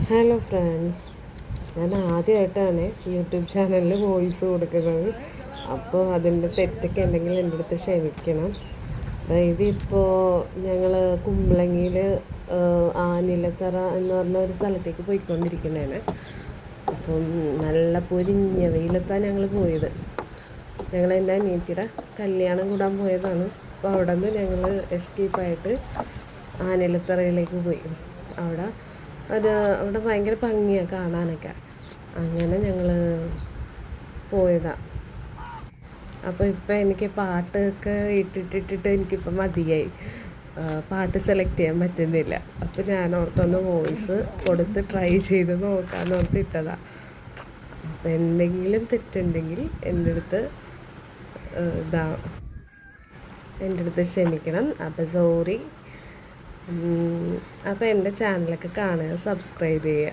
Hello friends, ഞാൻ ആദ്യമായിട്ടാണ് YouTube ചാനലിൽ വോയിസ് കൊടുക്കുന്നത്. അപ്പോൾ അതിൻ്റെ തെറ്റൊക്കെ ഉണ്ടെങ്കിൽ എൻ്റെ അടുത്ത് ക്ഷമിക്കണം. ഇതിപ്പോൾ ഞങ്ങൾ കുമ്പളങ്ങിയിൽ ആനിലത്തറ എന്ന് പറഞ്ഞ ഒരു സ്ഥലത്തേക്ക് പോയിക്കൊണ്ടിരിക്കുന്നതാണ്. അപ്പം നല്ല പൊരിഞ്ഞ വെയിലത്താണ് ഞങ്ങൾ പോയത്. ഞങ്ങൾ എൻ്റെ അനിയത്തിയുടെ കല്യാണം കൂടാൻ പോയതാണ്. അപ്പോൾ അവിടെ നിന്ന് ഞങ്ങൾ എസ്കേപ്പായിട്ട് ആനിലത്തറയിലേക്ക് പോയി. അവിടെ ഭയങ്കര ഭംഗിയാണ് കാണാനൊക്കെ. അങ്ങനെ ഞങ്ങൾ പോയതാണ്. അപ്പോൾ ഇപ്പം എനിക്ക് പാട്ടൊക്കെ ഇട്ടിട്ടിട്ടിട്ട് എനിക്കിപ്പം മതിയായി. പാട്ട് സെലക്ട് ചെയ്യാൻ പറ്റുന്നില്ല. അപ്പോൾ ഞാൻ ഓർത്തൊന്ന് വോയിസ് കൊടുത്ത് ട്രൈ ചെയ്ത് നോക്കാമെന്ന് ഓർത്ത് ഇട്ടതാണ്. അപ്പം എന്തെങ്കിലും തെറ്റുണ്ടെങ്കിൽ എൻ്റെ അടുത്ത് ക്ഷമിക്കണം. അപ്പോൾ സോറി. അപ്പോൾ എൻ്റെ ചാനലൊക്കെ കാണുക, സബ്സ്ക്രൈബ് ചെയ്യുക.